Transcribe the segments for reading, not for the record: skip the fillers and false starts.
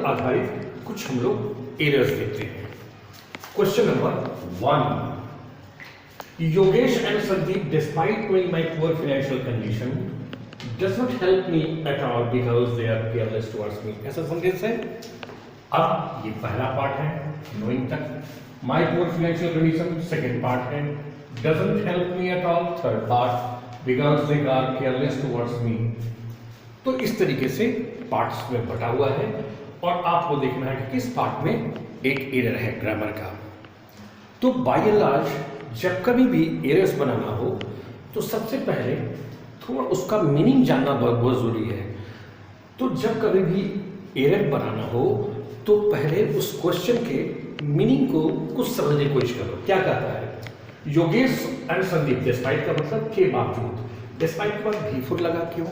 आधारित कुछ हम लोग एरर्स देखते हैं। Question number 1, Yogesh and Sandeep despite knowing my poor financial condition does not help me at all because they are careless towards me। ऐसा sentence है। अब ये पहला पार्ट है नोइंग तक, my poor financial condition second part है, doesn't help me at all third part, because they are careless towards me। तो इस तरीके से पार्ट्स में बटा हुआ है और आपको देखना है कि किस पार्ट में एक एरर है ग्रामर का। तो बाय एंड लार्ज जब कभी भी एरर्स बनाना हो तो सबसे पहले थोड़ा उसका मीनिंग जानना बहुत जरूरी है। तो जब कभी भी एरर बनाना हो तो पहले उस क्वेश्चन के मीनिंग को कुछ समझने की कोशिश करो। क्या कहता है योगेश एंड संदीप, डिस्पाइट का मतलब के बावजूद, डिस्पाइट के बाद भी लगा क्यों?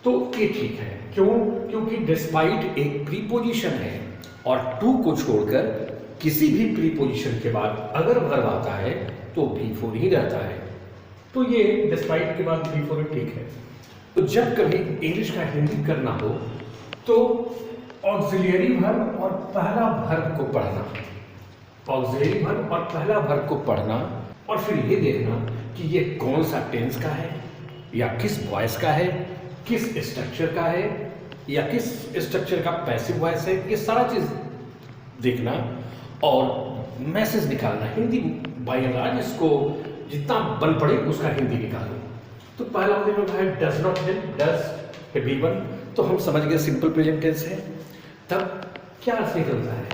तो ये ठीक है। क्यों? क्योंकि डिस्पाइट एक प्रीपोजिशन है और टू को छोड़कर किसी भी प्रीपोजिशन के बाद अगर वर्ब आता है तो भी ही रहता है। तो ये डिस्पाइट के बाद भी ठीक है। तो जब कभी इंग्लिश का हिंदी करना हो तो ऑक्सिलियरी वर्ब और पहला वर्ब को पढ़ना, ऑक्सिलियरी वर्ब और पहला वर्ब को पढ़ना और फिर ये देखना कि ये कौन सा टेंस का है या किस वॉइस का है, किस स्ट्रक्चर का है या किस स्ट्रक्चर का पैसिव वॉइस है, ये सारा चीज देखना और मैसेज निकालना। हिंदी बाय एंड लार्ज इसको जितना बन पड़े उसका हिंदी निकालो। तो पहला उदाहरण है does not help, does be one, तो हम समझ गए सिंपल प्रेजेंट टेंस है। तब क्या अर्थ निकलता है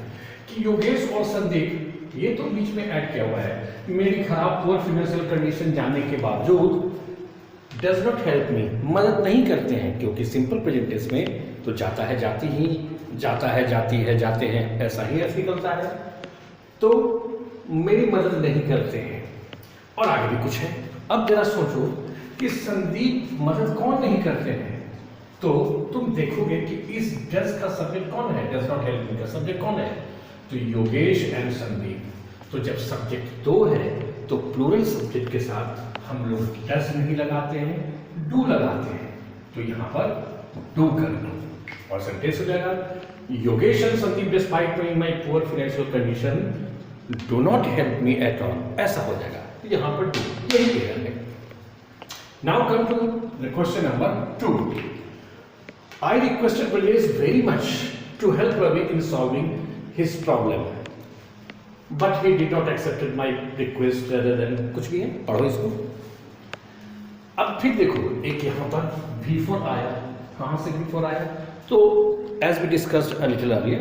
कि योगेश और संदीप ये तो बीच में ऐड किया हुआ है, मेरी खराब पुअर फाइनेंशियल कंडीशन जानने के बावजूद डज नॉट हेल्प मी, मदद नहीं करते हैं, क्योंकि सिंपल प्रेजेंट टेंस में तो जाता है जाती ही, जाता है जाती है जाते हैं, ऐसा ही अर्थ निकलता है। तो मेरी मदद नहीं करते हैं। और आगे भी कुछ है। अब जरा सोचो कि संदीप मदद कौन नहीं करते हैं, तो तुम देखोगे कि इस डज का सब्जेक्ट कौन है, डज नॉट हेल्प मी का सब्जेक्ट कौन है, तो योगेश एंड संदीप। तो जब सब्जेक्ट दो है तो प्लूरल सब्जेक्ट के साथ हम लोग डज नहीं लगाते हैं, डू लगाते हैं। तो यहाँ पर डू कर दो और सेंटेंस हो जाएगा Yogesh and Sandeep despite knowing my poor financial condition do not help me at all, ऐसा हो जाएगा। तो यहाँ पर डू, यही एरर है। Now come to the question number 2। I requested Brajesh very much to help Ravi in solving his problem, but he did not accept my request rather than कुछ भी है, पढ़ो इसको। अब फिर देखो एक यहाँ पर V4 आया, कहाँ से V4 आया? तो as we discussed a little earlier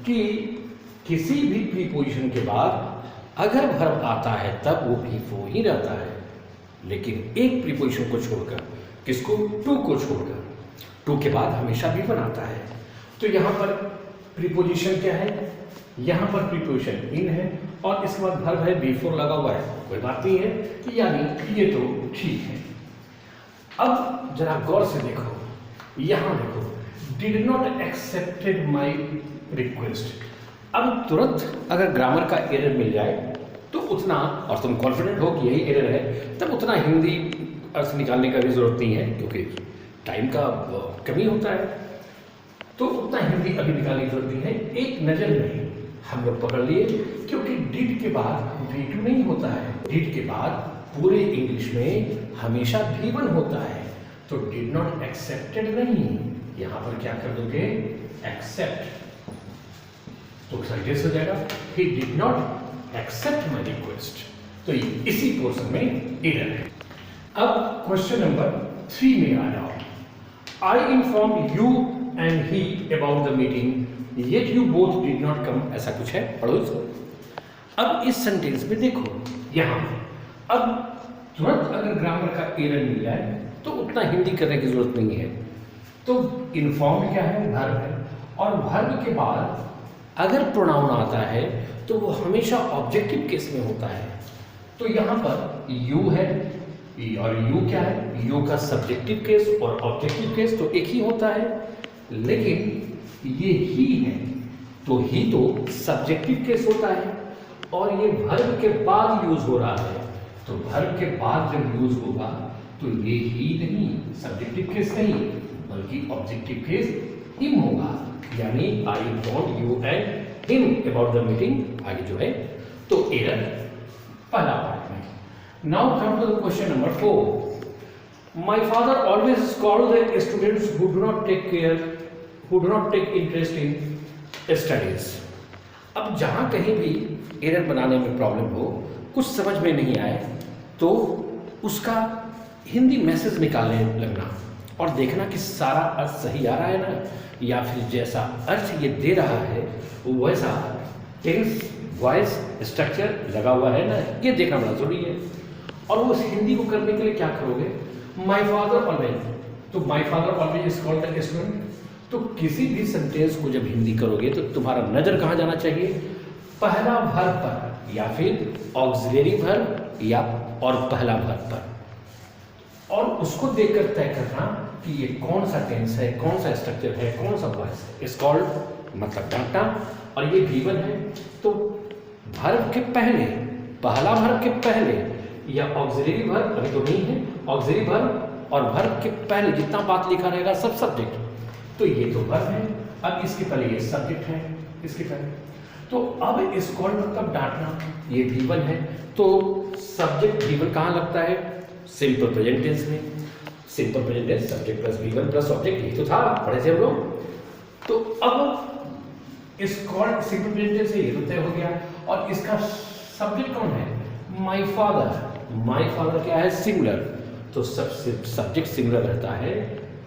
कि किसी भी प्रीपोजिशन के बाद अगर वर्ब आता है तब वो V4 ही रहता है, लेकिन एक प्रीपोजिशन को छोड़कर, किसको? टू को छोड़कर, टू के बाद हमेशा V1 आता है। तो यहाँ पर प्रीपोजिशन क्या है? यहाँ पर प्रीपोजिशन इन है और इसके बाद वर्ब है, V4 लगा हुआ है, कोई बात नहीं है, यानी ये तो ठीक है। अब जरा गौर से देखो, यहाँ देखो did not accepted my request. अब तुरंत अगर ग्रामर का एरर मिल जाए तो उतना, और तुम कॉन्फिडेंट हो कि यही एरर है, तब उतना हिंदी अर्थ निकालने का भी जरूरत नहीं है, क्योंकि टाइम का कमी होता है, तो उतना हिंदी अभी निकालने की जरूरत नहीं है। एक नजर में हम लोग पकड़ लिए, क्योंकि डिड के बाद V2 नहीं होता है, डिड के बाद पूरे इंग्लिश में हमेशा V1 होता है। तो डिड नॉट एक्सेप्टेड नहीं, यहां पर क्या कर दोगे? एक्सेप्ट। तो सेंटेंस हो जाएगा he did not accept my request. तो इसी पोर्शन में एरर है। अब क्वेश्चन नंबर 3 में आ जाओ। आई inform you and he about the meeting yet you both did not come, ऐसा कुछ है, पढ़ो इसको। अब इस सेंटेंस में देखो, यहां अब तुरंत अगर ग्रामर का एरर मिल जाए तो उतना हिंदी करने की जरूरत नहीं है। तो इन्फॉर्म क्या है? वर्ब है, और वर्ब के बाद अगर प्रोनाउन आता है तो वो हमेशा ऑब्जेक्टिव केस में होता है। तो यहाँ पर यू है, और यू क्या है? यू का सब्जेक्टिव केस और ऑब्जेक्टिव केस तो एक ही होता है, लेकिन ये ही है, तो ही तो सब्जेक्टिव केस होता है और ये वर्ब के बाद यूज हो रहा है। तो वर्ब के बाद जब यूज होगा तो ये ही नहीं, सब्जेक्टिव केस नहीं, बल्कि ऑब्जेक्टिव केस हिम होगा। यानी I inform you and him about the meeting, आगे जो है तो एरर पहला पार्ट में। Now come to the question number 4। My father always scold the students who do not take interest in studies. अब जहां कहीं भी एरर बनाने में प्रॉब्लम हो, कुछ समझ में नहीं आए, तो उसका हिंदी मैसेज निकालने लगना और देखना कि सारा अर्थ सही आ रहा है ना, या फिर जैसा अर्थ ये दे रहा है वैसा टेंस वॉइस स्ट्रक्चर लगा हुआ है ना, ये देखना बड़ा जरूरी है। और वो उस हिंदी को करने के लिए क्या करोगे, माई फादर ऑलवेज, तो my father always is called the student. तो किसी भी सेंटेंस को जब हिंदी करोगे तो तुम्हारा नजर कहाँ जाना चाहिए, पहला वर्ब पर या फिर ऑक्सिलरी वर्ब या और पहला वर्ब पर, और उसको देखकर तय करना कि ये कौन सा टेंस है, कौन सा स्ट्रक्चर है, कौन सा वॉइस है। इज कॉल्ड मतलब डांटा, और ये गिवन है तो वर्ब के पहले, पहला वर्ब के पहले या ऑक्सिलरी वर्ब, अभी तो नहीं है, ऑक्सिलरी वर्ब और वर्ब के पहले जितना बात लिखा रहेगा सब सब्जेक्ट, तो ये तो वर्ब है। अब इसके पहले ये सब्जेक्ट है, इसके पहले, तो अब इस कॉल मतलब डांटना, ये गिवन है तो सब्जेक्ट गिवन कहाँ लगता है, सिंपल प्रेजेंट टेंस में। Simple present tense subject plus given plus object, ये तो था पढ़े थे हम लोग। तो अब इस कॉल सिंपल प्रेजेंट टेंस है, ये तो तय हो गया। और इसका सब्जेक्ट कौन है, माय फादर। माय फादर क्या है, सिंगुलर, तो सब्जेक्ट सिंगुलर रहता है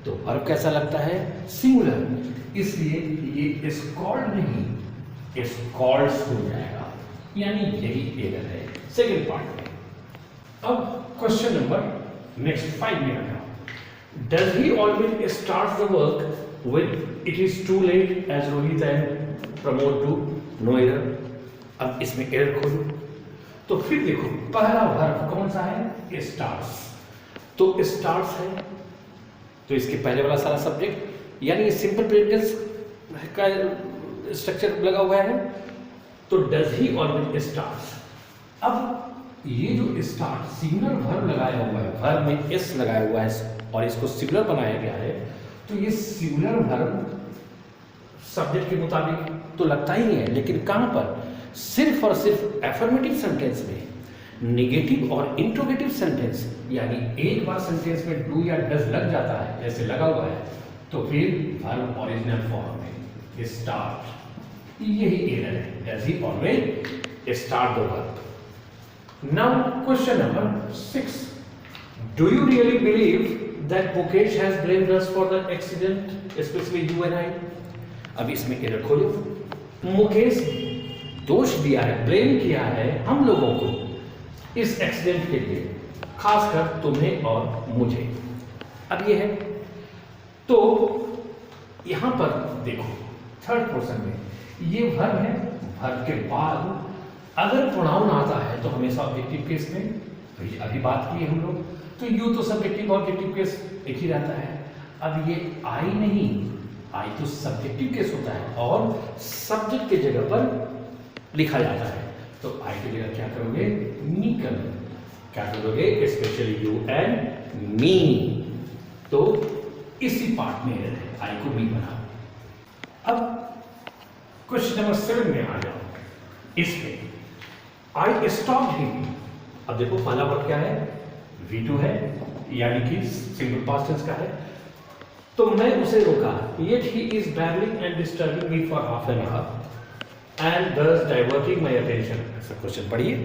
तो वर्ब कैसा लगता है, सिंगुलर, इसलिए ये इस कॉल्ड नहीं इस कॉल्ड्स हो जाएगा, यानी यही एरर है सेकंड पार्ट में। अब क्वेश्चन नंबर नेक्स्ट 5 में आ गया, does he always start the work with it is too late as Rohit and Pramod to no error. अब इसमें एरर खोलो तो फिर देखो पहला वर्ब कौन सा है, स्टार्ट्स, तो स्टार्ट्स है तो इसके पहले वाला सारा सब्जेक्ट, यानी ये सिंपल प्रेजेंट टेंस का स्ट्रक्चर लगा हुआ है, तो डज ही ऑलवेज स्टार्ट्स। अब ये जो स्टार्ट सिंगुलर वर्ब लगाया हुआ है, वर्ब में एस लगाया हुआ है और इसको सिंगुलर बनाया गया है, तो ये सिंगुलर वर्ब सब्जेक्ट के मुताबिक तो लगता ही नहीं है, लेकिन कहां पर, सिर्फ और सिर्फ एफर्मेटिव सेंटेंस में। नेगेटिव और इंट्रोगेटिव सेंटेंस, यानी एक बार सेंटेंस में डू या डज लग जाता है, जैसे लगा हुआ है, तो फिर वर्ब ओरिजिनल फॉर्म में स्टार्ट, यही एरर है, does he always start the verb. Now question number 6, do you really believe that Mukesh has blamed us for the accident, specially you and I. अब इसमें एरर खोलो, मुकेश दोष दिया है, ब्लेम किया है हम लोगों को इस एक्सीडेंट के लिए, खासकर तुम्हें और मुझे। अब ये है तो यहां पर देखो थर्ड पोर्शन में ये वर्ब है, वर्ब के बाद अगर प्रोनाउन आता है तो हमेशा ऑब्जेक्टिव केस में, अभी बात की है हम लोग, तो यू तो सब्जेक्टिव ऑब्जेक्टिव केस एक ही रहता है। अब ये आई नहीं, आई तो सब्जेक्टिव केस होता है और सब्जेक्ट के जगह पर लिखा जाता है, तो आई की जगह क्या करोगे, मी करोगे, क्या करोगे, स्पेशली यू एंड मी, तो इसी पार्ट में है, आई को मी बनाओ। अब क्वेश्चन नंबर 7 में आ जाओ, इसमें आई स्टॉप हिम। अब देखो पहला वर्ड क्या है, V2 है, यानी कि सिंपल पास्ट टेंस का है, तो मैं उसे रोका, yet he is babbling and disturbing me for half an hour and thus diverting my attention। ऐसा क्वेश्चन पढ़िए।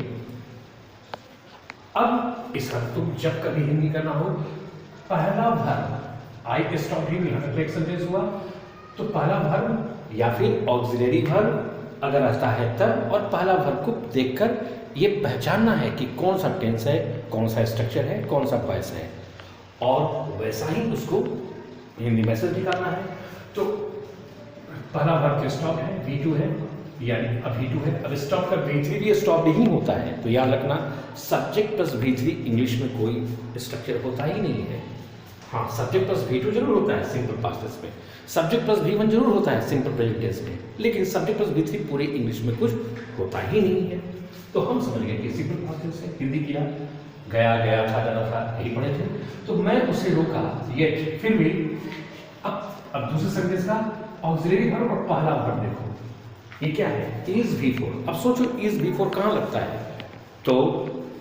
अब इसका तुम जब कभी हिंदी करना हो, पहला वर्ब आई स्टॉप हिम, यहां तक एक सेंटेंस हुआ, तो पहला वर्ब या फिर ऑक्सिलरी वर्ब अगर आता है तब, और पहला वर्ब को देखकर ये पहचानना है कि कौन सा टेंस है, कौन सा स्ट्रक्चर है, कौन सा वॉइस है, और वैसा ही उसको हिंदी मैसेज निकालना है। तो पहला वर्ब स्टॉप है, V2 है, यानी अब V2 है, अब स्टॉप का V3 भी स्टॉप नहीं होता है, तो याद रखना सब्जेक्ट प्लस V3 इंग्लिश में कोई स्ट्रक्चर होता ही नहीं है। हाँ, सब्जेक्ट प्लस V2 जरूर होता है सिंपल पास्ट टेंस में, सब्जेक्ट प्लस V1 जरूर होता है सिंपल प्रेजेंट टेंस में, लेकिन सब्जेक्ट प्लस V3 पूरे इंग्लिश में कुछ होता ही नहीं है। तो हम समझ गए कि सिंपल पास्ट टेंस से हिंदी किया, गया गया था, जाना था, यही पढ़े थे। तो मैं उसे रोका, येट फिर भी अब दूसरे सेंटेंस का ऑक्सिलरी वर्ब और पहला वर्ब देखो, ये क्या है, इज V4। अब सोचो इज V4 कहाँ लगता है, तो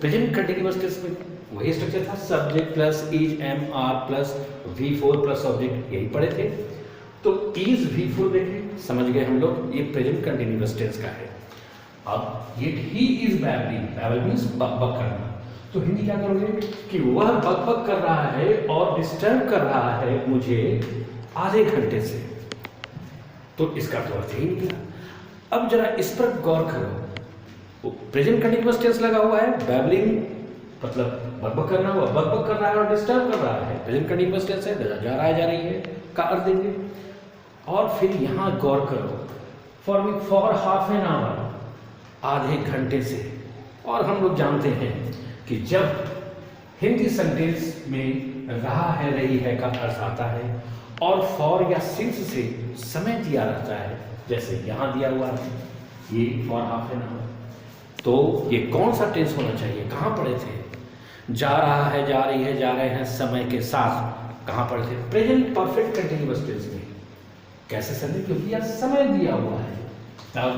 प्रेजेंट कंटिन्यूअस टेंस में वही स्ट्रक्चर था, subject plus is am are plus V4 plus object, यही पढ़े थे। तो इज V4 देखें, समझ गए हम लोग, ये प्रेजेंट कंटिन्यूअस टेंस का है। अब ये he is babbling, babble means बकबक करना, तो हिंदी क्या करोगे कि वह बकबक कर रहा है और डिस्टर्ब कर रहा है मुझे आधे घंटे से, तो इसका तो अर्थ ही निकला। अब जरा इस पर गौर करो, प्रेजेंट कंटिन्यूअस टेंस लगा हुआ है, बैबलिंग मतलब बकबक करना, हुआ बकबक कर रहा है और डिस्टर्ब कर रहा है, प्रेजेंट कंटिन्यूअस टेंस है, जा रहा है जा रही है का अर्थ देंगे। और फिर यहां गौर करो, फॉर हाफ एन आवर, आधे घंटे से। और हम लोग जानते हैं कि जब हिंदी सेंटेंस में रहा है रही है का अर्थ आता है और फॉर या सिंस से समय दिया रहता है, जैसे यहां दिया हुआ है ये फॉर हाफ एन आवर, तो ये कौन सा टेंस होना चाहिए, कहां पढ़े थे, जा रहा है जा रही है जा रहे हैं समय के साथ, कहां पढ़े थे, प्रेजेंट परफेक्ट कंटिन्यूअस टेंस में। कैसे समझे, क्योंकि यह समय दिया हुआ है, तब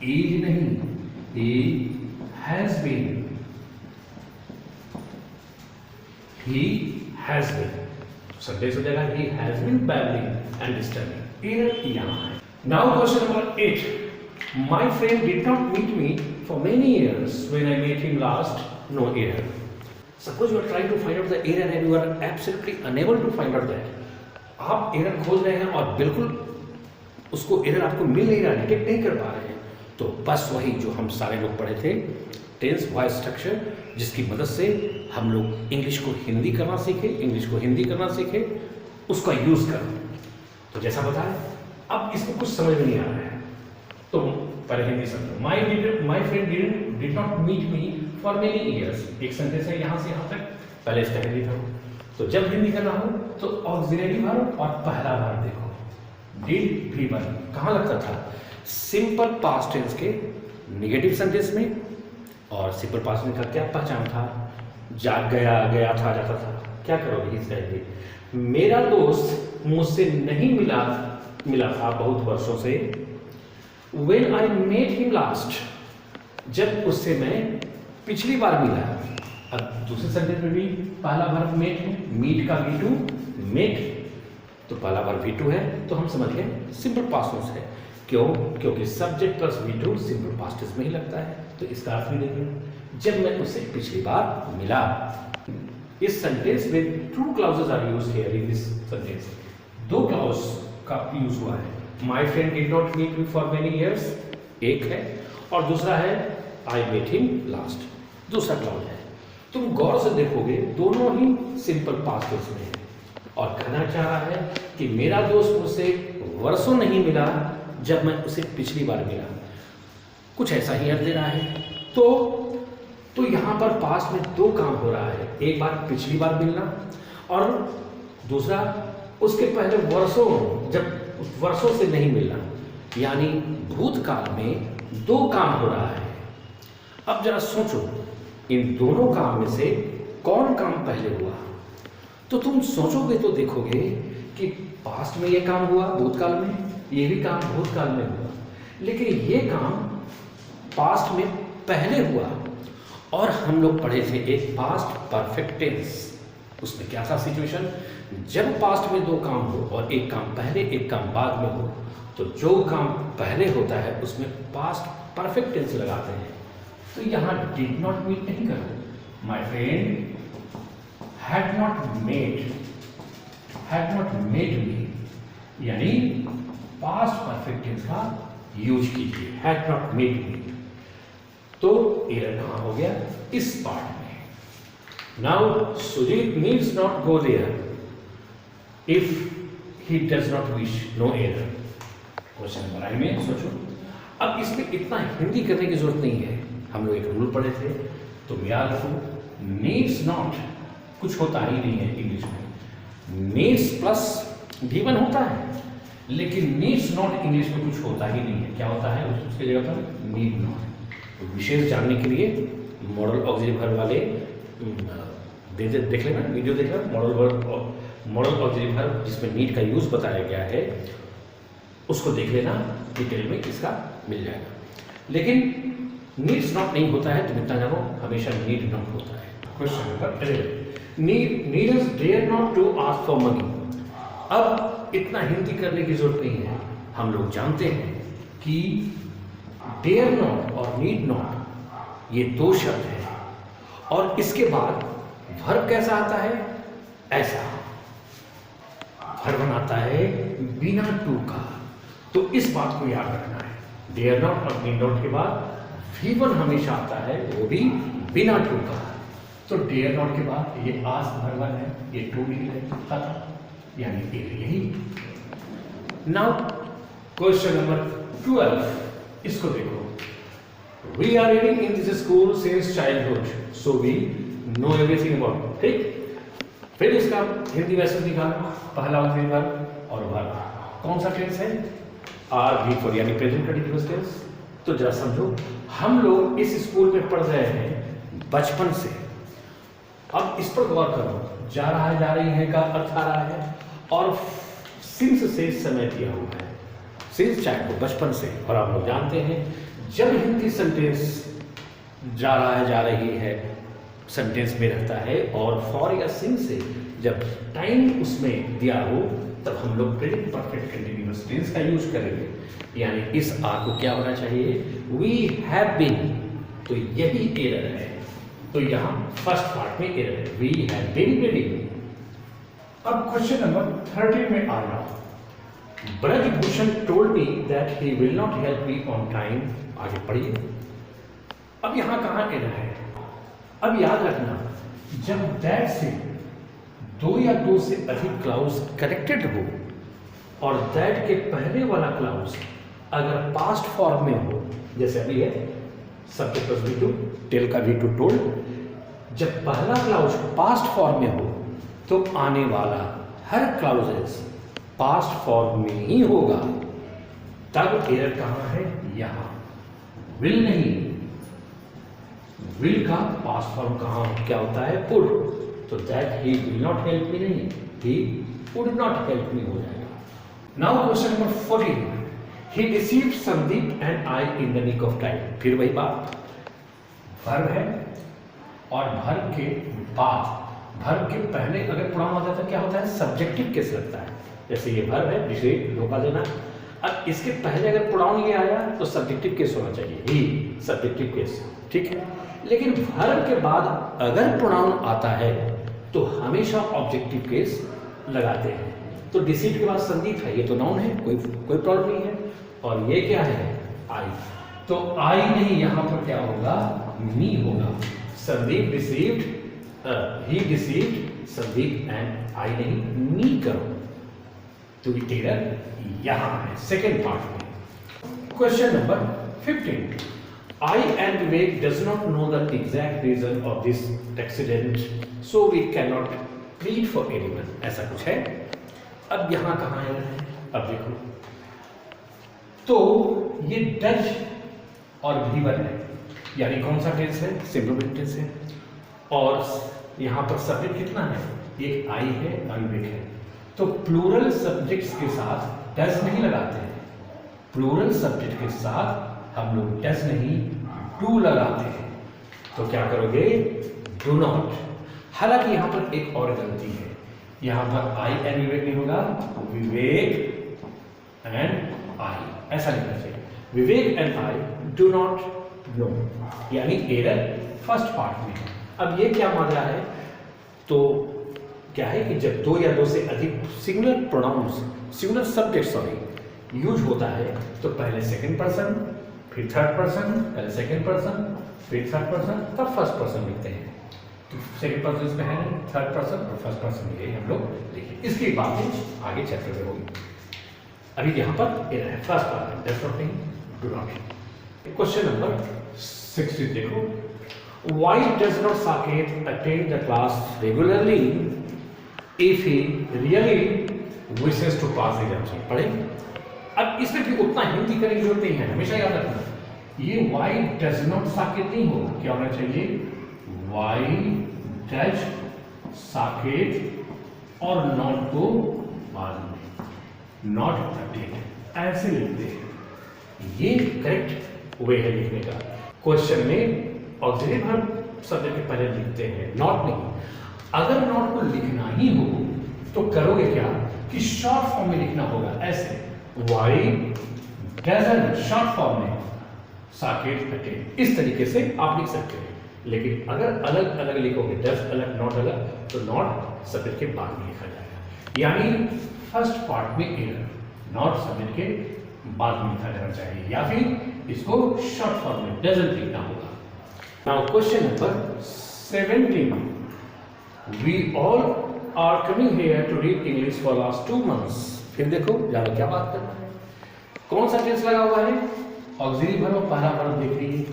इज नहीं, he has been, he has been, संदेश हो जाएगा he has been babbling and disturbing, error यहाँ है। Now question number 8, my friend did not meet me for many years, when I met him last, no error. Suppose you are trying to find out the error and you are absolutely unable to find out that, आप error खोज रहे हैं और बिल्कुल उसको error आपको मिल नहीं रहा, डिटेक्ट नहीं कर पा रहे हैं, तो बस वही जो हम सारे लोग पढ़े थे, टेंस वॉइस स्ट्रक्चर, जिसकी मदद से हम लोग इंग्लिश को हिंदी करना सीखे, इंग्लिश को हिंदी करना सीखे, उसका यूज करो। तो जैसा बताया, अब इसमें कुछ समझ में नहीं आ रहा है, तो पहले हिंदी समझो। My friend did not meet me for many years, एक सेंटेंस है यहाँ से यहाँ तक, पहले इसका हिंदी करो। तो जब हिंदी करना हो तो ऑक्सिलरी वर्ब और पहला वर्ब देखो, डिड V1 कहाँ लगता था, सिंपल पास्ट टेंस के नेगेटिव सेंटेंस में, और सिंपल पास्ट टेंस का क्या पहचान था, जाग गया, गया था, जाता था। क्या करोगे इस तरह, मेरा दोस्त मुझसे नहीं मिला था बहुत वर्षों से, when I met him last, जब उससे मैं पिछली बार मिला। अब दूसरे सेंटेंस में भी पहला वर्ब मेट है, मीट का V2 मेट, तो पहला वर्ब V2 है, तो हम समझ गए सिंपल पास्ट टेंस है। क्यों, क्योंकि subject plus V2 simple past tense में ही लगता है, तो इसका अर्थ भी देखिए, जब मैं उससे पिछली बार मिला। इस सेंटेंस में two clauses are used here in this sentence, दो क्लाउज का यूज हुआ है, my friend did not meet me for many years एक है, और दूसरा है आई मेट हिम लास्ट, दूसरा क्लाउज है। तुम गौर से देखोगे दोनों ही सिंपल पास्ट टेंस में है, और कहना चाह रहा है कि मेरा दोस्त मुझसे वर्षों नहीं मिला जब मैं उसे पिछली बार मिला, कुछ ऐसा ही अर्थ दे रहा है। तो यहाँ पर पास्ट में दो काम हो रहा है, एक बार पिछली बार मिलना और दूसरा उसके पहले वर्षों, जब वर्षों से नहीं मिलना, यानी भूतकाल में दो काम हो रहा है। अब जरा सोचो इन दोनों काम में से कौन काम पहले हुआ, तो तुम सोचोगे तो देखोगे कि पास्ट में ये काम हुआ भूतकाल में, ये भी काम भूतकाल में हुआ, लेकिन ये काम पास्ट में पहले हुआ। और हम लोग पढ़े थे एक पास्ट परफेक्ट टेंस, उसमें क्या था सिचुएशन, जब पास्ट में दो काम हो और एक काम पहले एक काम बाद में हो, तो जो काम पहले होता है उसमें पास्ट परफेक्ट टेंस लगाते हैं। तो यहाँ डिड नॉट मीट नहीं करो, my friend had not made me, यानी पास्ट परफेक्ट टेंस का यूज कीजिए, हैड नॉट मेड मी। तो एरर कहां हो गया, इस पार्ट में। Now Sujit needs not go there if he does not wish, no error. Question number I में सोचो, अब इसमें इतना हिंदी करने की जरूरत नहीं है, हम लोग एक रूल पढ़े थे, तो याद रखो नीड्स नॉट कुछ होता ही नहीं है इंग्लिश में, नीड्स प्लस V1 होता है, लेकिन नीड्स नॉट इंग्लिश में कुछ होता ही नहीं है। क्या होता है उसके जगह पर नीड नॉट। तो विशेष जानने के लिए मॉडल ऑक्सिलरी वर्ब वाले देख लेना, वीडियो देख लेना, modal verb model auxiliary verb जिसमें नीड का यूज बताया गया है उसको देख लेना, डिटेल में इसका मिल जाएगा। लेकिन नीड्स नॉट नहीं होता है, तुम इतना जानो, हमेशा नीड नॉट होता है। Question number 11, needers dare not to ask for money. अब इतना हिंदी करने की जरूरत नहीं है, हम लोग जानते हैं कि डेयर नॉट और नीड नॉट ये दो शब्द हैं, और इसके बाद वर्ब कैसा आता है, ऐसा वर्ब आता है बिना टू का। तो इस बात को याद रखना है, डेयर नॉट और नीड नॉट के बाद V1 हमेशा आता है, वो भी बिना टू का। तो डेयर नॉट के बाद ये आस्क वर्ब है, ये टू नहीं लगता था, यानी यही। नाउ क्वेश्चन नंबर 12, इसको देखो, we are reading in this school since childhood so we know everything about. ठीक, फिर इसका हिंदी वैसे निकालो, पहला ऑक्सिलरी वर्ब और वर्ब कौन सा टेंस है, आर V4 यानी प्रेजेंट कंटीन्यूअस टेंस। तो जरा समझो, हम लोग इस स्कूल में पढ़ रहे हैं बचपन से। अब इस पर गौर करो, जा रहा है जा रही है का अर्थ आ रहा है, और सिंस से समय दिया हुआ है, सिंस चाइल्डहुड बचपन से। और आप लोग जानते हैं जब हिंदी सेंटेंस जा रहा है जा रही है सेंटेंस में रहता है, और फॉर या सिंस से जब टाइम उसमें दिया हो, तब हम लोग प्रेजेंट परफेक्ट कंटीन्यूअस टेंस का यूज करेंगे। यानी इस आर को क्या होना चाहिए, वी हैव बीन। तो यही एरर है, तो यहां फर्स्ट पार्ट में एरर है, वी हैव बीन रीडिंग। अब क्वेश्चन नंबर 13 में आ रहा, Brajbhushan told me that he will not help me on time. आगे पढ़िए। अब यहां कहां एरर है, अब याद रखना, जब दैट से दो या दो से अधिक क्लाउज कनेक्टेड हो, और दैट के पहले वाला क्लाउज अगर पास्ट फॉर्म में हो, जैसे अभी है सब्जेक्ट प्लस V2, टेल का V2 टोल्ड, जब पहला क्लाउज पास्ट फॉर्म में हो तो आने वाला हर क्लाउजेस पास्ट फॉर्म में ही होगा। तब एरर कहां है, यहां विल नहीं, विल का पास्ट फॉर्म कहां क्या होता है, वुड। तो that he will not help me नहीं, he would not help me हो जाएगा। Now question number 14, he received Sandeep and I in the nick of time। फिर वही बात, वर्ब है और वर्ब के बाद, वर्ब के पहले अगर प्रोनाउन आता है तो क्या होता है, सब्जेक्टिव केस लगता है। जैसे ये वर्ब है जिसे धोखा देना, अब इसके पहले अगर प्रोनाउन ये आया तो सब्जेक्टिव केस होना चाहिए, ही सब्जेक्टिव केस, ठीक है। लेकिन वर्ब के बाद अगर प्रोनाउन आता है तो हमेशा ऑब्जेक्टिव केस लगाते हैं। तो डिसीट के बाद संदीप है, ये तो नाउन है, कोई प्रॉब्लम नहीं है। और ये क्या है, आई, तो आई नहीं, यहां पर क्या होगा, मी होगा। Sandeep received, he received Sandeep and I नहीं, मी करो। तो एरर यहां है सेकेंड पार्ट में। Question number 15, I and Vivek does not know the exact reason of this accident, so we cannot plead for anyone। ऐसा कुछ है। अब यहां कहां है, अब देखो, तो ये डज और V1 है, यानी कौन सा टेंस है, सिंपल टेंस है। और यहां पर सब्जेक्ट कितना है, एक आई है और विवेक है। तो प्लूरल सब्जेक्ट्स के साथ डज नहीं लगाते हैं, प्लूरल सब्जेक्ट के साथ हम लोग डज नहीं डू लगाते हैं। तो क्या करोगे, डू नॉट। हालांकि यहां पर एक और गलती है, यहां पर आई एंड विवेक नहीं होगा, विवेक एंड आई ऐसा लिखना चाहिए, Vivek and I do not know, यानी एरर फर्स्ट पार्ट में। अब ये क्या मान रहा है, तो क्या है कि जब दो या दो से अधिक singular pronouns, singular subject sorry use होता है, तो पहले सेकंड पर्सन, फिर थर्ड पर्सन, पहले सेकंड पर्सन, फिर थर्ड पर्सन, तब फर्स्ट पर्सन लिखते हैं। तो सेकंड पर्सन इसमें है नहीं, थर्ड पर्सन और फर्स्ट पर्सन ये हम लोग लिखें। इसकी बातें आगे चैप्टर में होगी, अभी यहाँ पर एरर है फर्स्ट पार्ट, डज नॉट नहीं, डू नॉट। क्वेश्चन नंबर 16 देखो, why does not Saket attend the class regularly if he really wishes to pass the exam? पढ़े। अब इसमें भी उतना हिंदी करने की जरूरत नहीं है, हमेशा याद रखना, ये why does not Saket नहीं होगा, क्या होना चाहिए, why does Saket और नॉट को बाद में, नॉट अपडेट ऐसे लिखते हैं। ये करेक्ट वे है लिखने का। क्वेश्चन में ऑक्सिलरी वर्ब सब्जेक्ट के पहले लिखते हैं, नॉट नहीं। अगर नॉट को लिखना ही हो तो करोगे क्या कि शॉर्ट फॉर्म में लिखना होगा, ऐसे वाई डजंट, शॉर्ट फॉर्म में साकेत अटेंड, इस तरीके से आप लिख सकते हैं। लेकिन अगर अलग अलग लिखोगे, डज अलग, नॉट अलग, तो नॉट सब्जेक्ट के बाद में लिखा जाएगा। यानी फर्स्ट पार्ट में एरर, नॉट सब्जेक्ट के बाद में लिखा जाना चाहिए, या फिर इसको शॉर्ट फॉर्म में डजंट लिखना होगा। Now question number 17, we all are coming here to read English for last 2 months। फिर देखो जानो क्या बात करना है, कौन सा टेंस लगा हुआ है, ऑक्सिलरी वर्ब, पहला वर्ब देख लीजिए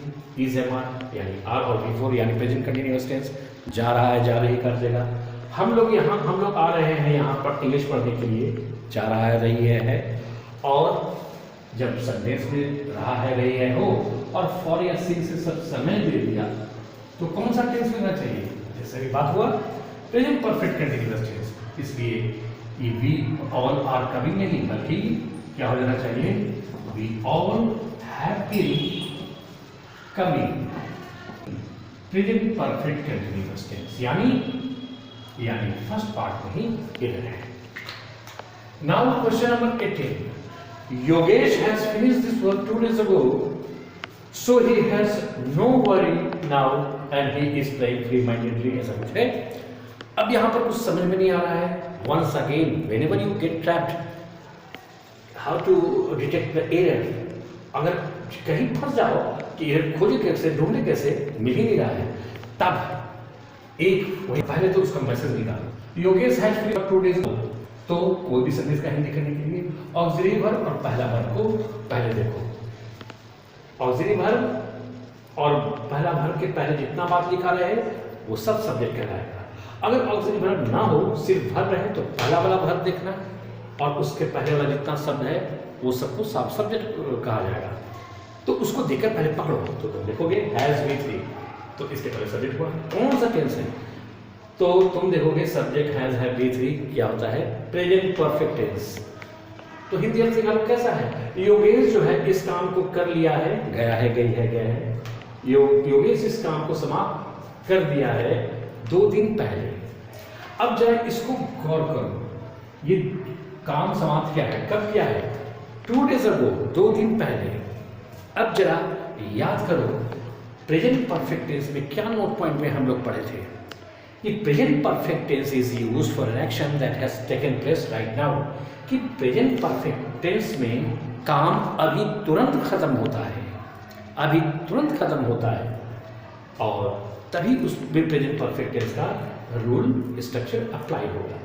इज एम आर यानी आर और बिफोर यानी प्रेजेंट कंटीन्यूअस टेंस, जा रहा है, जा रही कर देगा। हम लोग आ रहे हैं यहाँ पर इंग्लिश पढ़ने के लिए, जा रहा है, रही है, और जब सेंटेंस में रहा है, रही है हो और फॉर या सिंस से सब समय दे दिया तो कौन सा टेंस लेना चाहिए, जैसे भी बात हुआ प्रेजेंट परफेक्ट कंटीन्यूअस टेंस। इसलिए ये वी ऑल आर कमिंग नहीं, बल्कि क्या हो जाना चाहिए, we all have been coming, present perfect continuous tense, यानी फर्स्ट पार्ट में ही एरर है। Now question number 18, Yogesh has finished this work 2 days ago, so he has no worry now and he is playing free-mindedly, ऐसा कुछ है। अब यहाँ पर कुछ समझ में नहीं आ रहा है। Once again, whenever you get trapped, how to detect the error? अगर कहीं फंस जाओ कि एरर खोजे कैसे, ढूंढे कैसे, मिल ही नहीं रहा है, तब एक वही पहले तो उसका मैसेज निकालो, Yogesh has free for 2 days, तो कोई भी सेंटेंस का हिंदी करने के लिए ऑक्सिलरी वर्ब और पहला वर्ब को पहले देखो। ऑक्सिलरी वर्ब और पहला वर्ब के पहले जितना बात लिखा रहे वो सब सब्जेक्ट कहलाएगा। अगर ऑक्सिलरी वर्ब ना हो, सिर्फ वर्ब रहे, तो पहला वाला वर्ब देखना और उसके पहले वाला जितना शब्द है वो सबको सब सब्जेक्ट कहा जाएगा। तो उसको देखकर पहले पकड़ो, तो तुम देखोगे हैज बीन थ्री, तो इसके पहले सब्जेक्ट हुआ, कौन सा टेंस है, तो तुम देखोगे सब्जेक्ट हैज है बी थ्री, क्या होता है, प्रेजेंट परफेक्ट टेंस। तो हिंदी अर्थ निकालो कैसा है, योगेश जो है इस काम को कर लिया है, गया है, गई है, गया है, योगेश इस काम को समाप्त कर दिया है 2 दिन पहले। अब जरा इसको गौर करो, ये काम समाप्त किया है, कब किया है, 2 days ago, 2 दिन पहले। अब जरा याद करो प्रेजेंट परफेक्ट टेंस में क्या नोट पॉइंट में हम लोग पढ़े थे कि present perfect tense is used for an action that has taken place right now, कि प्रेजेंट परफेक्ट टेंस में काम अभी तुरंत खत्म होता है, अभी तुरंत खत्म होता है, और तभी उस प्रेजेंट परफेक्ट टेंस का रूल स्ट्रक्चर अप्लाई होगा।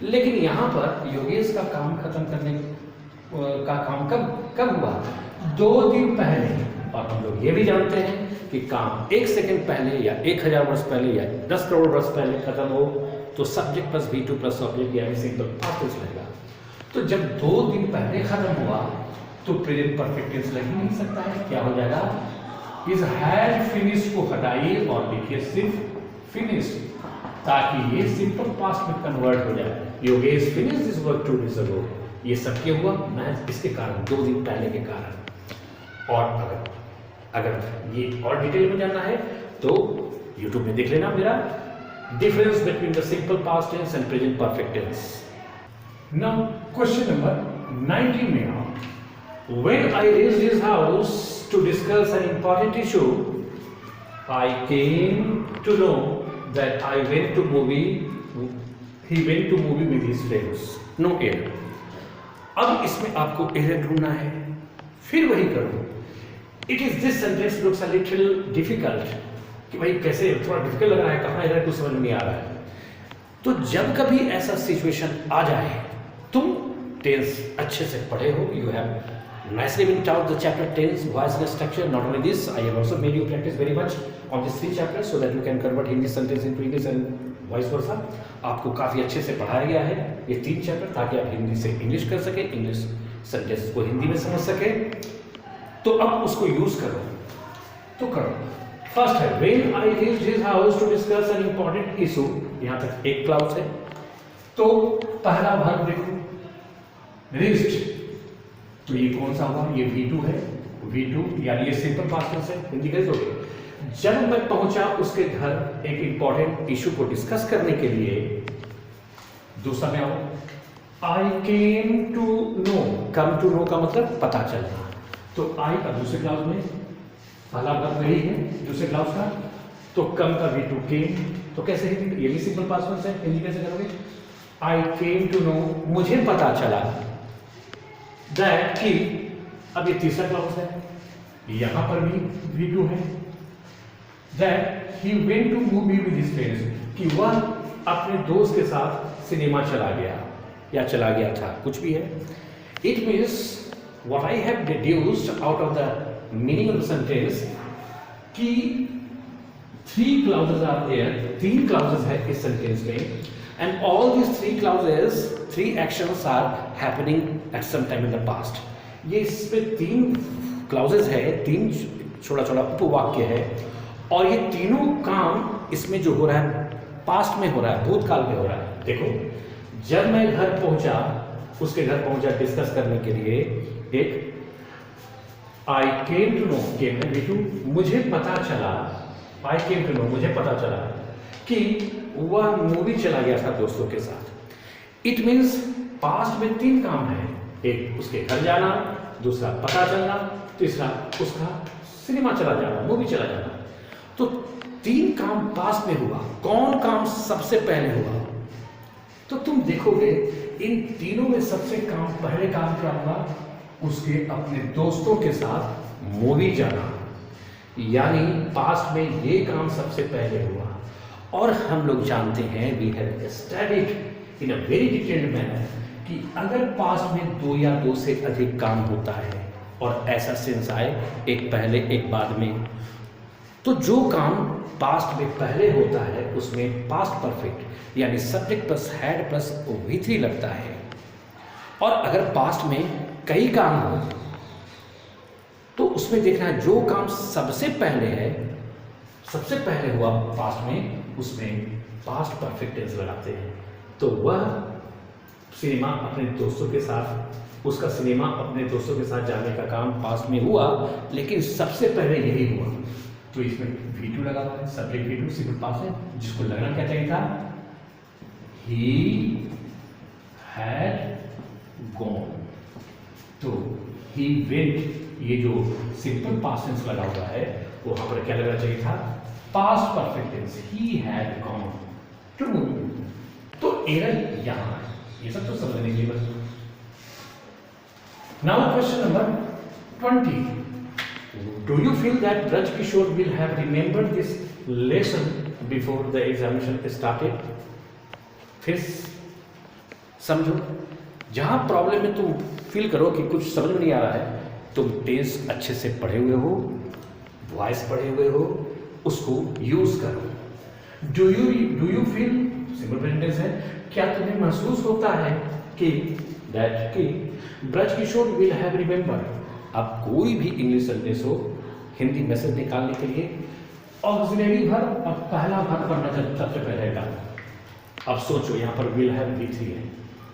लेकिन यहाँ पर योगेश का काम खत्म करने का काम कब हुआ, 2 दिन पहले। और हम लोग ये भी जानते हैं कि काम 1 सेकंड पहले या 1000 वर्ष पहले या 10 करोड़ वर्ष पहले खत्म हो तो subject plus V2 plus object यानी सिंपल पास्ट टेंस लगेगा। तो जब 2 दिन पहले खत्म हुआ तो प्रेजेंट परफेक्ट टेंस लग ही नहीं सकता है, क्या हो जाएगा, इज हैड फिनिश को हटाइए और लिखिए सिर्फ फिनिश, ताकि ये सिंपल पास्ट में कन्वर्ट हो जाए। Yogesh finish this work 2 days ago, ये सब क्या हुआ, महज इसके कारण, 2 दिन पहले के कारण। और अगर ये और डिटेल में जानना है तो YouTube में देख लेना मेरा difference between the simple past tense and present perfect tense. Now question number 19 में आओ, when I reached his house to discuss an important issue, I came to know that he went to movie with his friends. No error. अब इसमें आपको error ढूंढना है, फिर वही करो। It is this sentence looks a little difficult, कि भाई कैसे, थोड़ा डिफिकल्ट लग रहा है, कहाँ एरर कुछ समझ में नहीं आ रहा है। तो जब कभी ऐसा सिचुएशन आ जाए, तुम टेंस अच्छे से पढ़े हो, you have nicely been taught the chapter tense, voice and structure. Not only this, I have also made you practice very much on these 3 chapters so that you can convert Hindi sentence into English and vice versa. आपको काफ़ी अच्छे से पढ़ाया गया है ये 3 chapter, ताकि आप हिंदी से इंग्लिश कर सके, इंग्लिश सेंटेंस को हिंदी में समझ सके। तो अब उसको यूज करो, तो करो। फर्स्ट है, when I reached his house to discuss an important issue, यहाँ तक एक क्लाउज है, तो पहला भाग देखो, रीच्ड, तो ये कौन सा हुआ, ये V2 है, V2 यानी ये सिंपल पास्ट टेंस है, हिंदी कैसे हो गई। जब मैं पहुंचा उसके घर एक इंपॉर्टेंट इशू को डिस्कस करने के लिए, दूसरा में आओ, I came to know, come to know का मतलब पता चलना, तो आई अब दूसरे क्लाउज में, पहला वर्ब वही है दूसरे क्लाउज का, तो कम का V2 केम, तो कैसे है, ये भी सिंपल पास्ट टेंस है, हिंदी कैसे करोगे, आई केम टू नो, मुझे पता चला, दैट कि, अब ये तीसरा क्लाउज है, यहां पर भी V2 है, that he went to movie with his friends, कि वह अपने दोस्त के साथ सिनेमा चला गया या चला गया था, कुछ भी है। It means what I have deduced out of the meaning of the sentence कि 3 clauses आर देयर, 3 clauses है इस सेंटेंस में, and all these 3 clauses, 3 actions are happening at some time in the past. ये इसमें 3 clauses है, 3 छोटा छोटा उपवाक्य है, और ये तीनों काम इसमें जो हो रहा है पास्ट में हो रहा है, भूतकाल में हो रहा है। देखो, जब मैं घर पहुंचा, उसके घर पहुंचा डिस्कस करने के लिए, एक आई केम टू नो, केम में V2, मुझे पता चला, आई केम टू नो, मुझे पता चला कि वह मूवी चला गया था दोस्तों के साथ। इट मीन्स पास्ट में 3 काम है, एक उसके घर जाना, दूसरा पता चलना, तीसरा उसका सिनेमा चला जाना, मूवी चला जाना। तो 3 काम पास्ट में हुआ, कौन काम सबसे पहले हुआ, तो तुम देखोगे इन तीनों में सबसे पहले काम क्या हुआ, उसके अपने दोस्तों के साथ मूवी जाना, यानी पास्ट में ये काम सबसे पहले हुआ। और हम लोग जानते हैं, we have studied in a very detailed manner, कि अगर पास्ट में 2 या 2 से अधिक काम होता है और ऐसा सेंस आए, एक पहले एक बाद में, तो जो काम पास्ट में पहले होता है उसमें पास्ट परफेक्ट यानी subject plus had plus V3 लगता है। और अगर पास्ट में कई काम हो तो उसमें देखना है जो काम सबसे पहले है, सबसे पहले हुआ पास्ट में, उसमें पास्ट परफेक्ट टेंस लगाते हैं। तो वह सिनेमा अपने दोस्तों के साथ, उसका सिनेमा अपने दोस्तों के साथ जाने का काम पास्ट में हुआ, लेकिन सबसे पहले यही हुआ, तो इसमें V2 लगा हुआ है, सब्जेक्ट V2 सिंपल पास्ट है, जिसको लगना क्या चाहिए था, ही हैड गॉन, तो ही वेंट, ये जो सिंपल पास्ट टेंस लगा हुआ है वहां पर क्या लगना चाहिए था, past perfect tense, he had gone to movie. तो एरर यहां है, ये सब तो समझने के लिए बस। Now question number 20, do you feel that Braj Kishore will have remembered this lesson before the examination started? फिर समझो, जहां प्रॉब्लम में तुम फील करो कि कुछ समझ में नहीं आ रहा है, तुम टेंस अच्छे से पढ़े हुए हो, वॉइस पढ़े हुए हो, उसको यूज करो। Do you feel, simple present tense है, क्या तुम्हें महसूस होता है कि दैट कि Braj Kishore will have remember. अब कोई भी इंग्लिश सेंटेंस हो, हिंदी मैसेज निकालने के लिए ऑक्सिलरी वर्ब और पहला वर्ब पढ़ना सबसे पहले का। अब सोचो, यहाँ पर विल हैव V3 है,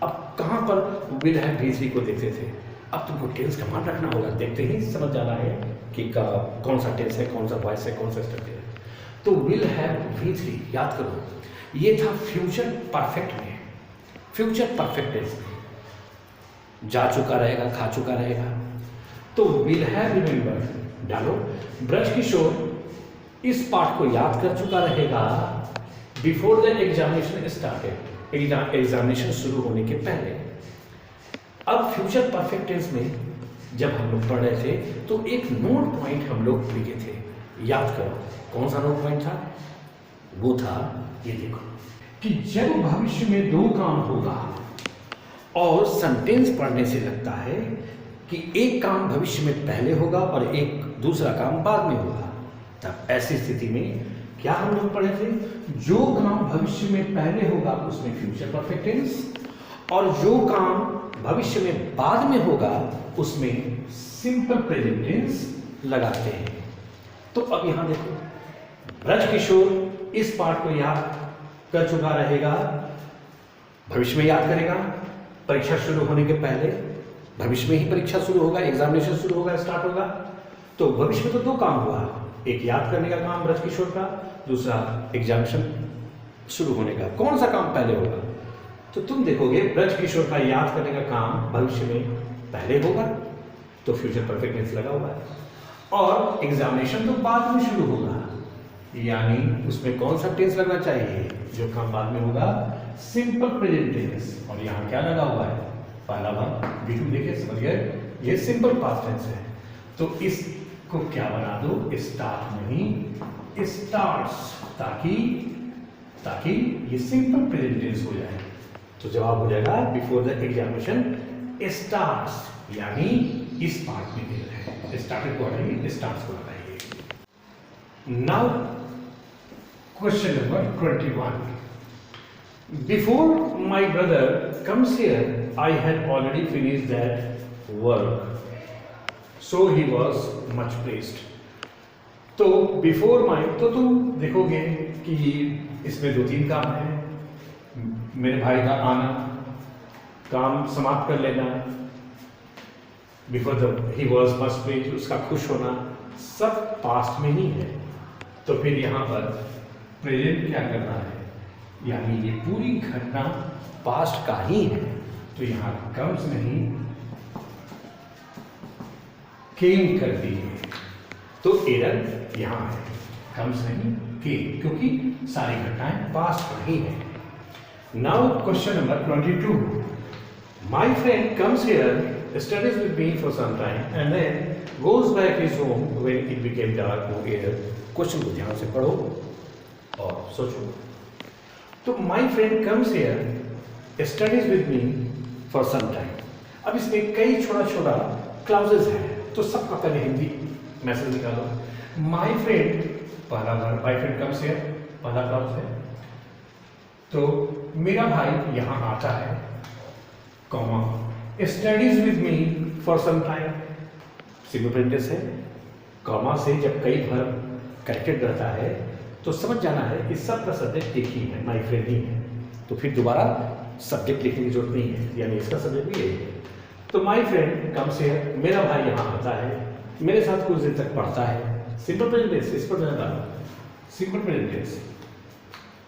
अब कहाँ पर विल हैव V3 को देखते थे, अब तुमको टेंस का मान रखना होगा, देखते ही समझ जाना है कि कौन सा टेंस है, कौन सा वॉइस है, कौन सा स्ट्रक्चर है। तो विल हैव V3 याद करो, ये था फ्यूचर परफेक्ट में, फ्यूचर परफेक्ट टेंस में जा चुका रहेगा, खा चुका रहेगा, तो विल हैव रिमेंबर डालो। ब्रज किशोर इस पाठ को याद कर चुका रहेगा before the examination started, examination शुरू होने के पहले। अब फ्यूचर परफेक्ट टेंस में जब हम लोग पढ़ रहे थे तो एक नोट पॉइंट हम लोग लिखे थे, याद करो कौन सा नोट पॉइंट था, वो था ये देखो कि जब भविष्य में 2 काम होगा और सेंटेंस पढ़ने से लगता है कि एक काम भविष्य में पहले होगा और एक दूसरा काम बाद में होगा, तब ऐसी स्थिति में क्या हम लोग पढ़े थे, जो काम भविष्य में पहले होगा उसमें फ्यूचर परफेक्ट टेंस, और जो काम भविष्य में बाद में होगा उसमें सिंपल प्रेजेंट टेंस लगाते हैं। तो अब यहां देखो, ब्रज किशोर इस पाठ को याद कर चुका रहेगा भविष्य में याद करेगा, परीक्षा शुरू होने के पहले, भविष्य में ही परीक्षा शुरू होगा, एग्जामिनेशन शुरू होगा, स्टार्ट होगा। तो भविष्य में तो दो काम हुआ, एक याद करने का काम ब्रजकिशोर का, दूसरा एग्जामिनेशन शुरू होने का। कौन सा काम पहले होगा? तो तुम देखोगे ब्रजकिशोर का याद करने का काम भविष्य में पहले होगा, तो फ्यूचर परफेक्ट टेंस लगा हुआ है, और एग्जामिनेशन तो बाद में शुरू होगा, यानी उसमें कौन सा टेंस लगना चाहिए? जो काम बाद में होगा सिंपल प्रेजेंट टेंस। और यहाँ क्या लगा हुआ है? पहला भाग B2 देखिए, समझ गए, ये सिंपल पास्ट टेंस है। तो इसको क्या बना दो? स्टार्ट नहीं स्टार्ट्स, ताकि ये सिंपल प्रेजेंट टेंस हो जाए। तो जवाब हो जाएगा बिफोर द एग्जामिनेशन स्टार्ट्स, यानी इस पार्ट में दे रहे हैं, स्टार्टेड को हटाइए, स्टार्ट्स को हटाइए। Now question number 21। Before my brother comes here, I had already finished that work, so he was much pleased. तो before my, तो तुम देखोगे कि इसमें दो तीन काम हैं। मेरे भाई का आना, काम समाप्त कर लेना, before the he was much pleased, उसका खुश होना, सब पास्ट में ही है। तो फिर यहाँ पर प्रेजेंट क्या करना है? यानी ये पूरी घटना पास्ट का ही है, तो यहाँ कम्स नहीं केम कर दी है, तो एरर यहाँ है, कम्स नहीं केम, क्योंकि सारी घटनाएं पास्ट का ही है। Now question number 22। My friend comes here, studies with me for some time and then goes back his home when it became dark. No air. Question को ध्यान से पढ़ो और सोचो। तो my friend comes here, studies with me for some time. अब इसमें कई छोटा क्लाउजेस हैं, तो सबका पहले हिंदी मैसेज निकालो। my friend पहला verb, my friend comes here पहला क्लाउज है, तो मेरा भाई यहाँ आता है, comma, studies with me for some time, simple present है, कॉमा से जब कई वर्ब कनेक्टेड रहता है तो समझ जाना है कि सबका सब्जेक्ट एक ही है, माई फ्रेंड ही है, तो फिर दोबारा सब्जेक्ट लिखने की जरूरत नहीं है, यानी इसका सब्जेक्ट भी यही है। तो माई फ्रेंड कम्स हियर, मेरा भाई यहाँ आता है, मेरे साथ कुछ देर तक पढ़ता है, सिंपल प्रेजेंट टेंस, इस पर सिंपल प्रेजेंट टेंस,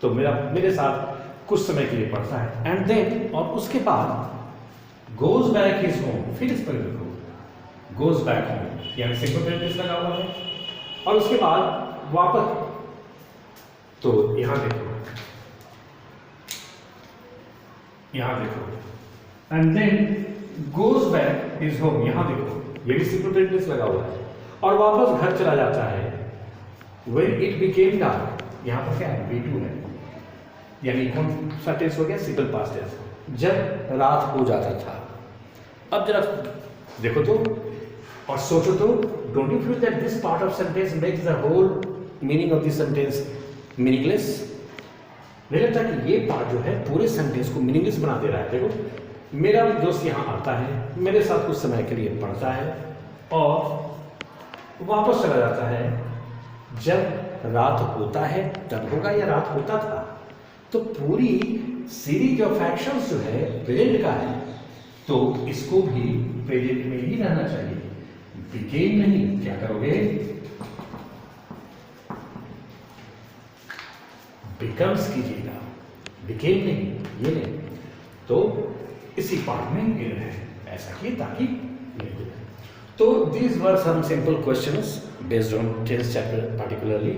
तो मेरे साथ कुछ समय के लिए पढ़ता है, एंड देन, और उसके बाद goes back his home, फिर इस पर देखो, goes back home, यानी सिंपल प्रेजेंट टेंस लगा हुआ है, और उसके बाद वापस, तो यहां देखो, and then goes back his home, यहां देखो, ये भी सिंपल प्रेजेंट टेंस लगा हुआ है, और वापस घर चला जाता है, when it became dark, यहां पर क्या है? B2 है, यानी कौन सा टेंस हो गया? सिंपल पास्ट टेंस, जब रात हो जाता था। अब जरा देखो तो और सोचो तो, don't you feel that this part of sentence makes the whole meaning of this sentence meaningless? नहीं लगता कि ये पार्ट जो है पूरे सेंटेंस को मीनिंगलेस बना दे रहा है? देखो, मेरा दोस्त यहाँ आता है, मेरे साथ कुछ समय के लिए पढ़ता है और वापस चला जाता है, जब रात होता है तब होगा या रात होता था? तो पूरी सीरीज ऑफ एक्शंस जो है प्रेजेंट का है, तो इसको भी प्रेजेंट में ही रहना चाहिए, बिकेम नहीं। क्या करोगे? बिकम्स कीजिएगा, बिकेम नहीं, ये नहीं। तो इसी पार्ट में एरर है, ऐसा किए ताकि नहीं हो जाए। तो these were some simple questions based on tense chapter particularly,